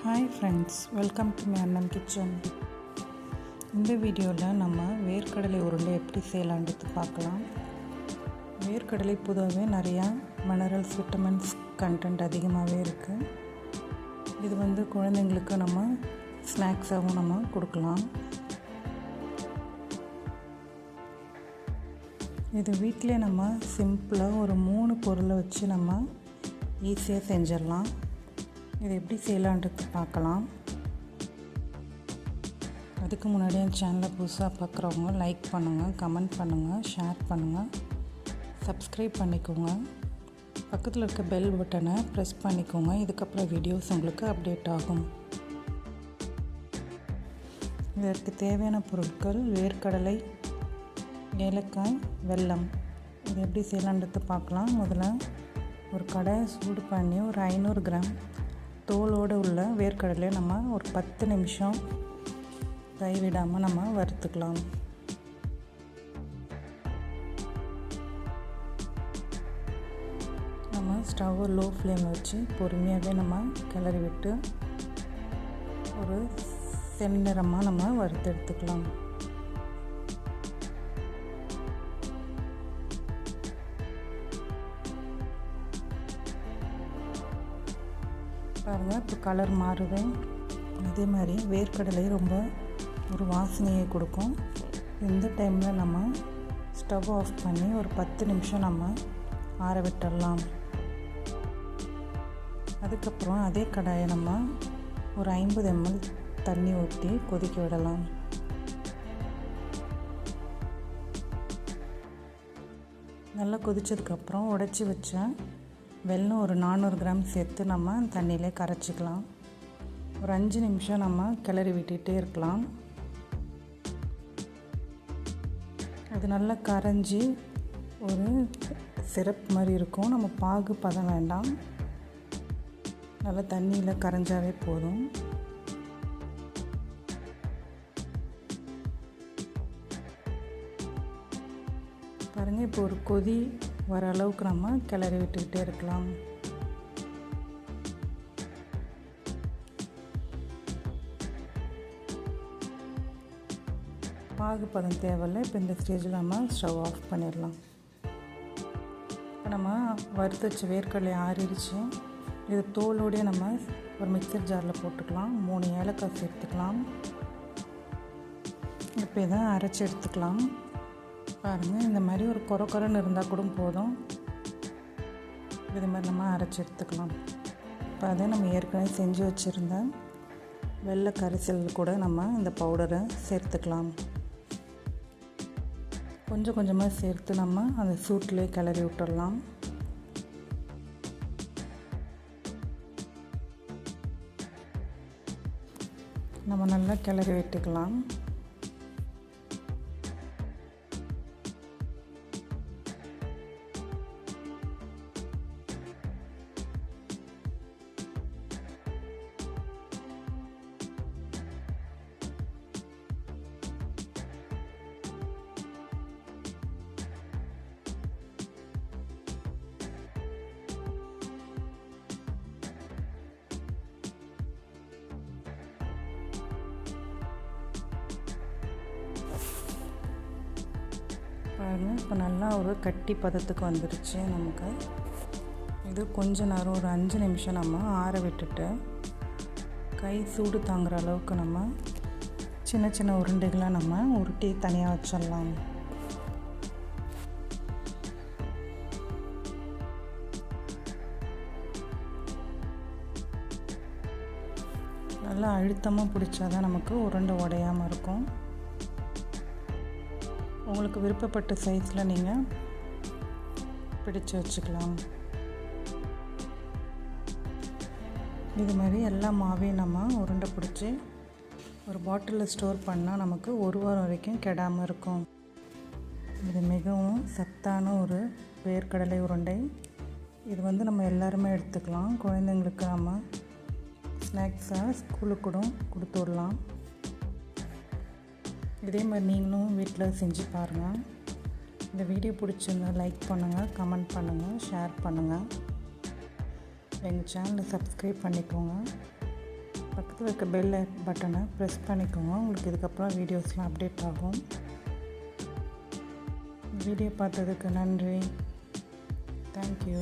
Hi friends, welcome to myannamkitchen. இந்த வீடியோவில் நம்ம வேர்க்கடலை உருண்டை எப்படி செய்யலான்றது பார்க்கலாம். வேர்க்கடலை பொதுவாகவே நிறையா மினரல்ஸ், விட்டமின்ஸ் கண்டென்ட் அதிகமாகவே இருக்குது. இது குழந்தைங்களுக்கு நம்ம ஸ்நாக்ஸாகவும் நம்ம கொடுக்கலாம். இது வீட்டிலே நம்ம சிம்பிளாக ஒரு 3 பொருளை வச்சு நம்ம ஈஸியாக செஞ்சிடலாம். இது எப்படி செய்யலான்றது பார்க்கலாம். அதுக்கு முன்னாடி என் சேனலை புதுசாக பார்க்குறவங்க லைக் பண்ணுங்கள், கமெண்ட் பண்ணுங்கள், ஷேர் பண்ணுங்கள், சப்ஸ்கிரைப் பண்ணிக்கோங்க. பக்கத்தில் இருக்க பெல் பட்டனை ப்ரெஸ் பண்ணிக்கோங்க. இதுக்கப்புறம் வீடியோஸ் உங்களுக்கு அப்டேட் ஆகும். இதற்கு தேவையான பொருட்கள் வேர்க்கடலை, ஏலக்காய், வெல்லம். இது எப்படி செய்யலான்றது பார்க்கலாம். முதல்ல ஒரு கடாயை சூடு பண்ணி ஒரு 500 கிராம் தோலோடு உள்ள வேர்க்கடலையை நம்ம ஒரு 10 நிமிஷம் கைவிடாமல் நம்ம வறுத்துக்கலாம். நம்ம ஸ்டவ்வை லோ ஃப்ளேமில் வச்சு பொறுமையாகவே நம்ம கிளறி விட்டு ஒரு செந்நிறமாக நம்ம வறுத்து எடுத்துக்கலாம். பாருங்கள், இப்போ கலர் மாறுது. அதே மாதிரி வேர்க்கடலை ரொம்ப ஒரு வாசனையை கொடுக்கும். இந்த டைமில் நம்ம ஸ்டவ் ஆஃப் பண்ணி ஒரு 10 நிமிஷம் நம்ம ஆற விட்டுடலாம். அதுக்கப்புறம் அதே கடாயை நம்ம ஒரு 50 ml தண்ணி ஊற்றி கொதிக்க விடலாம். நல்லா கொதித்ததுக்கப்புறம் உடைச்சி வச்ச வெல்லம் ஒரு 400 கிராம் சேர்த்து நம்ம தண்ணியிலே கரைச்சிக்கலாம். ஒரு 5 நிமிஷம் நம்ம கிளறி விட்டுகிட்டே இருக்கலாம். அது நல்லா கரைஞ்சி ஒரு சிரப் மாதிரி இருக்கும். நம்ம பாகு பதம் வேண்டாம், நல்லா தண்ணியில் கரைஞ்சாவே போதும். பாருங்கள், இப்போ ஒரு கொதி வர அளவுக்கு நம்ம கிளறி விட்டுக்கிட்டே இருக்கலாம். பாகு பதம் தேவையில்லை. இப்போ இந்த ஸ்டேஜில் நம்ம ஸ்டவ் ஆஃப் பண்ணிடலாம். இப்போ நம்ம வறுத்து வச்ச வேர்க்கடலை ஆறிடுச்சு. இது தோலோடையே நம்ம ஒரு மிக்சர் ஜாரில் போட்டுக்கலாம். 3 ஏலக்காய் சேர்த்துக்கலாம். இப்போ இதை அரைச்சி எடுத்துக்கலாம். பாருங்கள், இந்த மாதிரி ஒரு கொரன்னு இருந்தால் கூட போதும். இது மாதிரி நம்ம அரைச்சி எடுத்துக்கலாம். இப்போ அதை நம்ம ஏற்கனவே செஞ்சு வச்சுருந்த வெள்ளை கரைசல் கூட நம்ம இந்த பவுடரை சேர்த்துக்கலாம். கொஞ்சம் கொஞ்சமாக சேர்த்து நம்ம அந்த சூட்டிலே கிளறி விட்டுடலாம். நம்ம நல்லா கிளறி விட்டுக்கலாம். பாருங்கள், இப்போ நல்லா ஒரு கட்டி பதத்துக்கு வந்துடுச்சு நமக்கு. இது கொஞ்ச நேரம் ஒரு 5 நிமிஷம் நம்ம ஆற விட்டுட்டு கை சூடு தாங்குகிற அளவுக்கு நம்ம சின்ன சின்ன உருண்டைகளாக நம்ம உருட்டி தனியாக வச்சிடலாம். நல்லா அழுத்தமாக பிடிச்சாதான் நமக்கு உருண்டை உடையாமல் இருக்கும். உங்களுக்கு விருப்பப்பட்ட சைஸில் நீங்கள் பிடிச்சு வச்சுக்கலாம். இது மாதிரி எல்லா மாவையும் நம்ம உருண்டை பிடிச்சி ஒரு பாட்டிலில் ஸ்டோர் பண்ணால் நமக்கு 1 வாரம் வரைக்கும் கெடாமல் இருக்கும். இது மிகவும் சத்தான ஒரு வேர்க்கடலை உருண்டை. இது நம்ம எல்லாருமே எடுத்துக்கலாம். குழந்தைங்களுக்கு நம்ம ஸ்நாக்ஸாக ஸ்கூலுக்கு கூட கொடுத்து விடலாம். இதே மாதிரி நீங்களும் வீட்டில் செஞ்சு பாருங்கள். இந்த வீடியோ பிடிச்சிருந்தா லைக் பண்ணுங்கள், கமெண்ட் பண்ணுங்கள், ஷேர் பண்ணுங்கள். எங்கள் சேனலை சப்ஸ்கிரைப் பண்ணிக்கோங்க. பக்கத்தில் இருக்க பெல் பட்டனை ப்ரெஸ் பண்ணிக்கோங்க. உங்களுக்கு இதுக்கப்புறம் வீடியோஸ்லாம் அப்டேட் ஆகும். வீடியோ பார்த்ததுக்கு நன்றி. தேங்க்யூ.